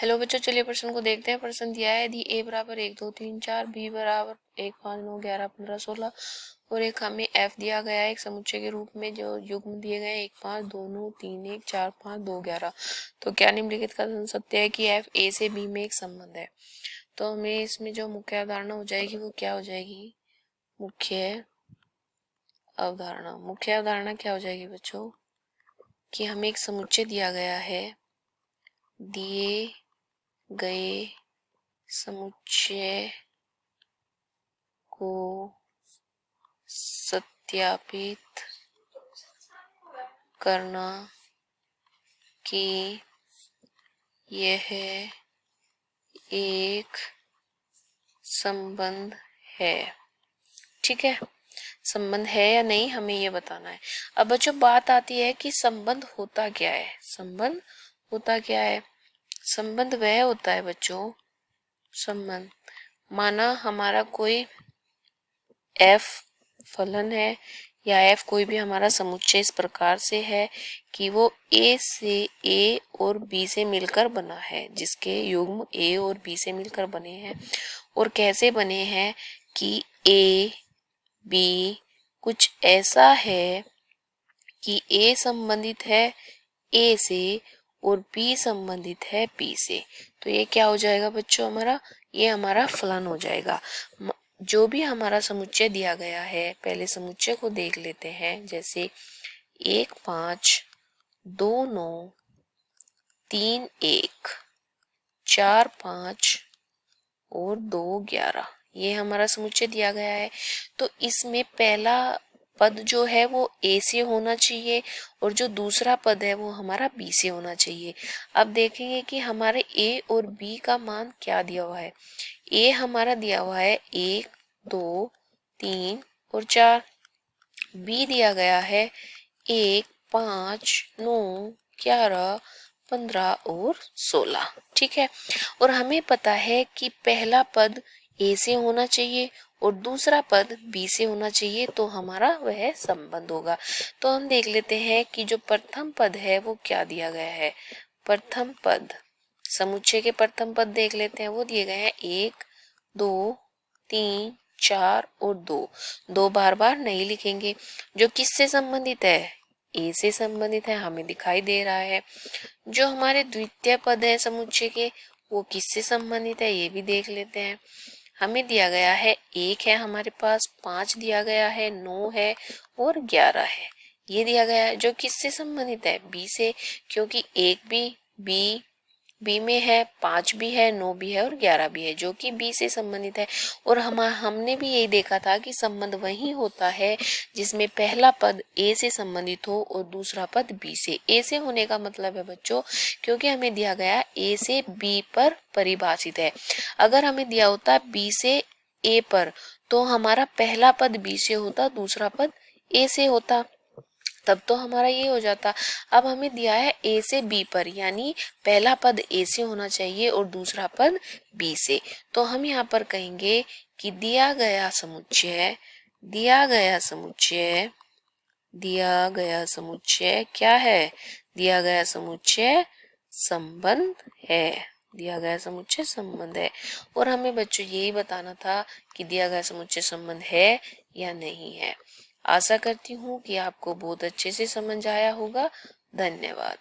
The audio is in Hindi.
हेलो बच्चों, चलिए प्रश्न को देखते हैं। प्रश्न दिया है यदि a बराबर 1 2 3 4, b बराबर 1 5 9 11 15 16 और एक हमें f दिया गया है एक समुच्चय के रूप में जो युग्म दिए गए 1 5 2 9 3 1 4 5 2 11, तो क्या निम्नलिखित का सत्य है कि f a से b में एक संबंध है। तो हमें इसमें जो मुख्य अवधारणा हो जाएगी वो क्या हो जाएगी? मुख्य अवधारणा क्या हो जाएगी बच्चों? कि हमें एक समुच्चय दिया गया है, दिए गए समुच्चय को सत्यापित करना कि यह एक संबंध है। ठीक है, संबंध है या नहीं हमें ये बताना है। अब बच्चों बात आती है कि संबंध होता क्या है। संबंध होता क्या है? संबंध वह होता है बच्चों, संबंध माना हमारा कोई f फलन है या f कोई भी हमारा समुच्चय इस प्रकार से है कि वो a से a और b से मिलकर बना है, जिसके युग्म a और b से मिलकर बने हैं। और कैसे बने हैं कि a b कुछ ऐसा है कि a संबंधित है a से और b संबंधित है b से। तो ये क्या हो जाएगा बच्चों? ये हमारा फलन हो जाएगा। जो भी हमारा समुच्चय दिया गया है, पहले समुच्चय को देख लेते हैं। जैसे 1 5 2 9 3 1 4 5 और 2 11, ये हमारा समुच्चय दिया गया है। तो इसमें पहला पद जो है वो a से होना चाहिए और जो दूसरा पद है वो हमारा b से होना चाहिए। अब देखेंगे कि हमारे a और b का मान क्या दिया हुआ है। a हमारा दिया हुआ है 1 2 3 और 4, b दिया गया है 1 5 9 11 15 और 16। ठीक है, और हमें पता है कि पहला पद a से होना चाहिए और दूसरा पद b से होना चाहिए, तो हमारा वह संबंध होगा। तो हम देख लेते हैं कि जो प्रथम पद है वो क्या दिया गया है। प्रथम पद, समुच्चय के प्रथम पद देख लेते हैं। वो दिए गए हैं 1 2 3 4 और 2 बार बार नहीं लिखेंगे। जो किससे संबंधित है? ए से संबंधित है, हमें दिखाई दे रहा है। जो हमारे द्वितीय पद है समुच्चय के वो किससे संबंधित है ये भी देख लेते हैं। हमें दिया गया है 1 है हमारे पास, 5 दिया गया है, 9 है और 11 है। ये दिया गया है। जो किससे संबंधित है? बी से, क्योंकि 1 भी बी में है, 5 भी है, 9 भी है और 11 भी है, जो कि बी से संबंधित है। और हमने भी यही देखा था कि संबंध वही होता है जिसमें पहला पद ए से संबंधित हो और दूसरा पद बी से। ए से होने का मतलब है बच्चों, क्योंकि हमें दिया गया ए से बी पर परिभाषित है। अगर हमें दिया होता बी से ए पर, तो हमारा पहला पद बी से होता, दूसरा पद ए से होता, तब तो हमारा ये हो जाता। अब हमें दिया है ए से बी पर, यानी पहला पद ए से होना चाहिए और दूसरा पद बी से। तो हम यहाँ पर कहेंगे कि दिया गया समुच्चय क्या है? दिया गया समुच्चय संबंध है। दिया गया समुच्चय संबंध है। और हमें बच्चों यही बताना था कि दिया गया समुच्चय संबंध है या नहीं है। आशा करती हूँ कि आपको बहुत अच्छे से समझ आया होगा। धन्यवाद।